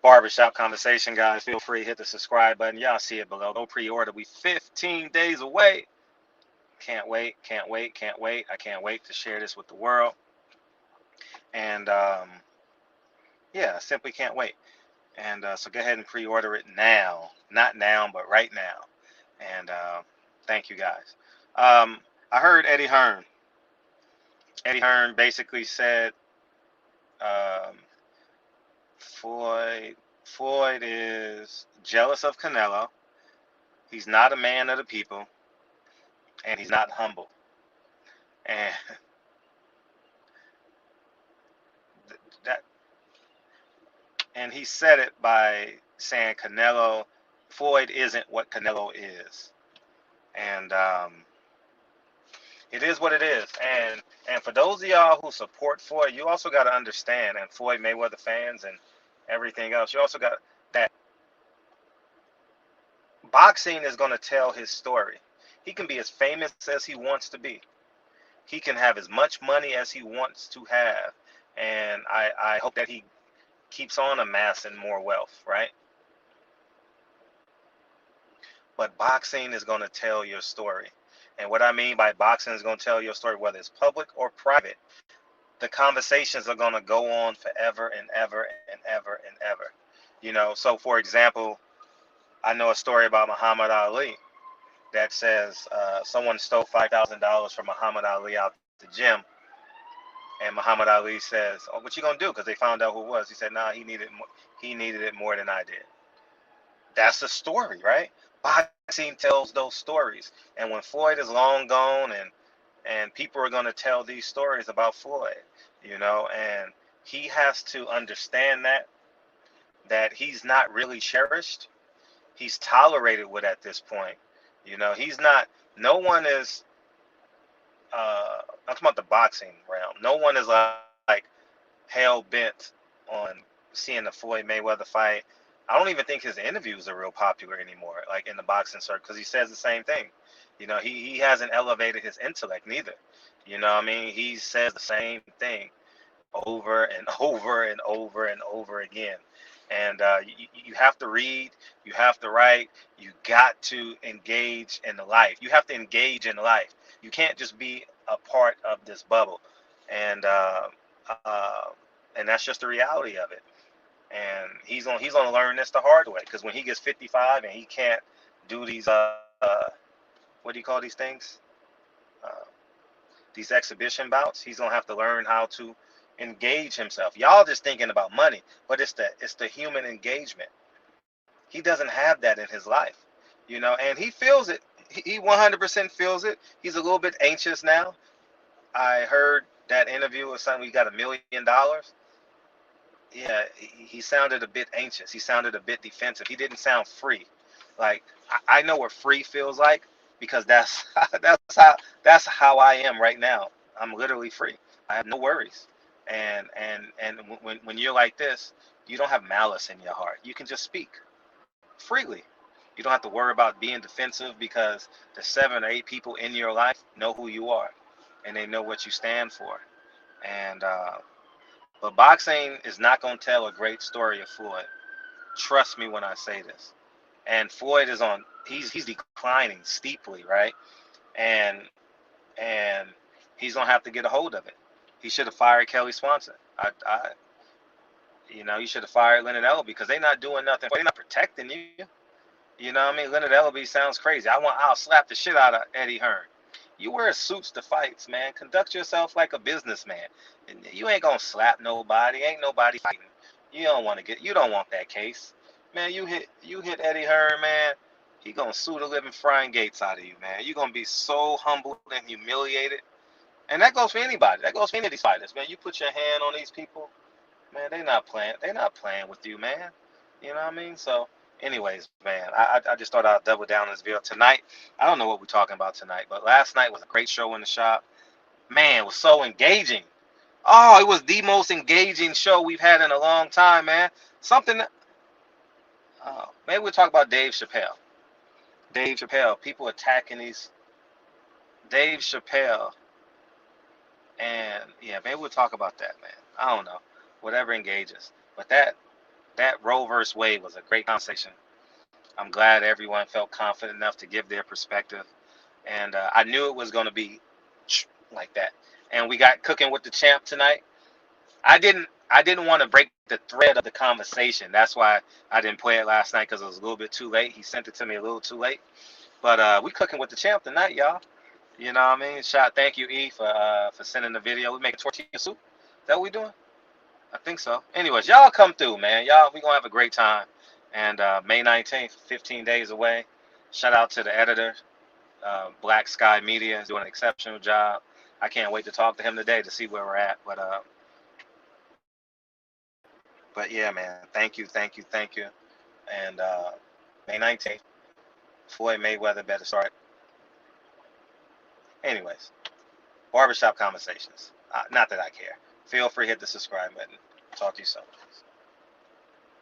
barbershop conversation, guys. Feel free, hit the subscribe button. Y'all see it below. Go pre-order. We 15 days away. Can't wait, can't wait, can't wait. I can't wait to share this with the world. And yeah, simply can't wait. And so go ahead and pre-order it now. Not now, but right now. And thank you guys. I heard Eddie Hearn. Eddie Hearn basically said um, Floyd is jealous of Canelo. He's not a man of the people, and he's not humble. And that, and he said it by saying Floyd isn't what Canelo is, and it is what it is. And for those of y'all who support Floyd, you also got to understand, and Floyd Mayweather fans and everything else, you also got that boxing is going to tell his story. He can be as famous as he wants to be. He can have as much money as he wants to have. And I hope that he keeps on amassing more wealth, right? But boxing is going to tell your story. And what I mean by boxing is going to tell your story, whether it's public or private. The conversations are going to go on forever and ever and ever and ever. You know, so for example, I know a story about Muhammad Ali that says someone stole $5,000 from Muhammad Ali out the gym. And Muhammad Ali says, "Oh, what you gonna do?" Because they found out who it was. He said, "Nah, he needed it more than I did." That's a story, right? Boxing tells those stories. And when Floyd is long gone, and people are gonna tell these stories about Floyd, you know, and he has to understand that he's not really cherished. He's tolerated with at this point. You know, he's not. No one is. I'm talking about the boxing realm. No one is like hell bent on seeing the Floyd Mayweather fight. I don't even think his interviews are real popular anymore, like in the boxing circuit, because he says the same thing. You know, he hasn't elevated his intellect neither. You know what I mean? He says the same thing over and over and over and over again. And you have to read, you have to write, you got to engage in the life. You have to engage in life. You can't just be a part of this bubble. And uh, and that's just the reality of it. And he's gonna learn this the hard way, because when he gets 55 and he can't do these what do you call these things? Uh, these exhibition bouts, he's gonna have to learn how to engage himself. Y'all just thinking about money, but it's the human engagement. He doesn't have that in his life, you know, and he feels it. He 100% feels it. He's a little bit anxious now. I heard that interview with something. He got $1 million. Yeah, he sounded a bit anxious. He sounded a bit defensive. He didn't sound free. Like I know what free feels like, because that's that's how I am right now. I'm literally free. I have no worries. And when you're like this, you don't have malice in your heart. You can just speak freely. You don't have to worry about being defensive, because the 7 or 8 people in your life know who you are, and they know what you stand for. And but boxing is not going to tell a great story of Floyd. Trust me when I say this. And Floyd is on. He's declining steeply, right? And and he's gonna have to get a hold of it. He should have fired Kelly Swanson. You should have fired Leonard Ellerbe, because they're not doing nothing. They're not protecting you. You know what I mean? Leonard Ellerbe sounds crazy. I'll slap the shit out of Eddie Hearn. You wear suits to fights, man. Conduct yourself like a businessman. You ain't gonna slap nobody. Ain't nobody fighting. You don't want that case. Man, you hit Eddie Hearn, man. He gonna sue the living frying gates out of you, man. You gonna be so humbled and humiliated. And that goes for anybody. That goes for any of these fighters, man. You put your hand on these people, man, they not playing. They not playing with you, man. You know what I mean? So, anyways, man, I just thought I'd double down on this video tonight. I don't know what we're talking about tonight, but last night was a great show in the shop. Man, it was so engaging. Oh, it was the most engaging show we've had in a long time, man. Something. Maybe we'll talk about Dave Chappelle. Dave Chappelle. People attacking these. Dave Chappelle. And yeah, maybe we'll talk about that, man. I don't know. Whatever engages. But that Roe versus Wade was a great conversation. I'm glad everyone felt confident enough to give their perspective, and I knew it was going to be like that. And we got cooking with the champ tonight. I didn't want to break the thread of the conversation. That's why I didn't play it last night because it was a little bit too late. He sent it to me a little too late. But we cooking with the champ tonight, y'all. You know what I mean? Thank you, E, for sending the video. We making tortilla soup. Is that what we doing? I think so. Anyways, y'all come through, man. Y'all, we gonna have a great time. And May 19th, 15 days away. Shout out to the editor. Black Sky Media is doing an exceptional job. I can't wait to talk to him today to see where we're at. But yeah, man. Thank you, thank you, thank you. And May 19th, Floyd Mayweather better start. Anyways, barbershop conversations. Not that I care. Feel free to hit the subscribe button. Talk to you soon.